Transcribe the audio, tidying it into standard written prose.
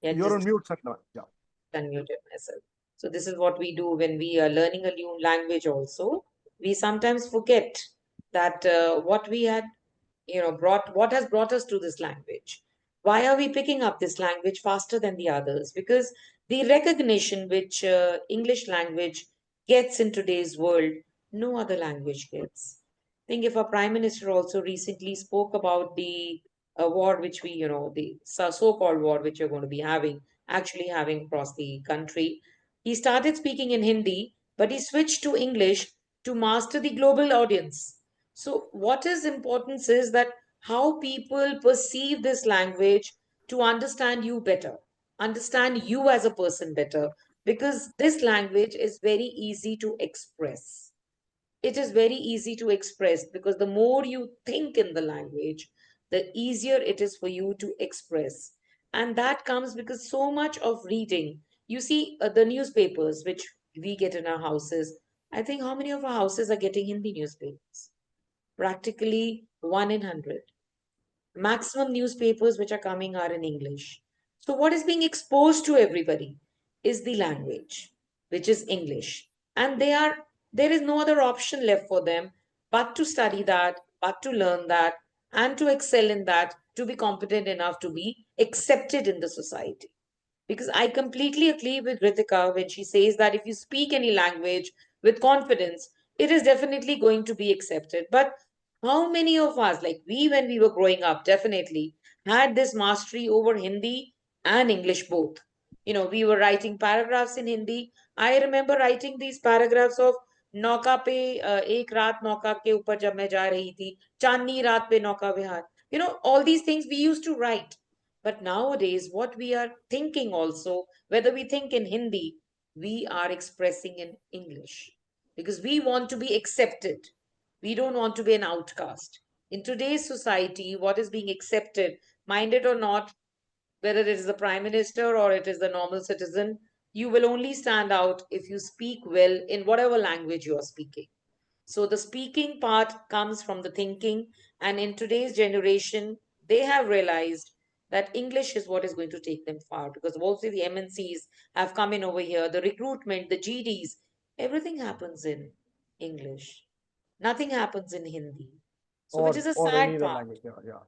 Yeah, You're just on mute, Sangeeta. Yeah. unmuted myself. So this is what we do when we are learning a new language also. We sometimes forget that what we had, what has brought us to this language. Why are we picking up this language faster than the others? Because the recognition which English language gets in today's world, no other language gets. I think if our Prime Minister also recently spoke about the war which we, the so-called war which we're going to be actually having across the country. He started speaking in Hindi, but he switched to English to master the global audience. So, what is important is that how people perceive this language to understand you better, understand you as a person better, because this language is very easy to express. It is very easy to express because the more you think in the language, the easier it is for you to express. And that comes because so much of reading, you see, the newspapers which we get in our houses. I think how many of our houses are getting Hindi newspapers? Practically 1 in 100. Maximum newspapers which are coming are in English. So, what is being exposed to everybody is the language, which is English. And there is no other option left for them but to study that, but to learn that, and to excel in that, to be competent enough to be accepted in the society. Because I completely agree with Ritika when she says that if you speak any language with confidence, it is definitely going to be accepted. But how many of us, like we, when we were growing up, definitely had this mastery over Hindi and English both? We were writing paragraphs in Hindi. I remember writing these paragraphs of नौका पे एक रात नौका के ऊपर जब मैं जा रही थी चांदनी रात पे नौका विहार. All these things we used to write. But nowadays, what we are thinking also, whether we think in Hindi, we are expressing in English because we want to be accepted. We don't want to be an outcast. In today's society, what is being accepted, mind it or not, whether it is the prime minister or it is the normal citizen, you will only stand out if you speak well in whatever language you are speaking. So the speaking part comes from the thinking. And in today's generation, they have realized that English is what is going to take them far because mostly the MNCs have come in over here. The recruitment, the GDs, everything happens in English. Nothing happens in Hindi. So, which is a Or any sad other part. language. Yeah, yeah.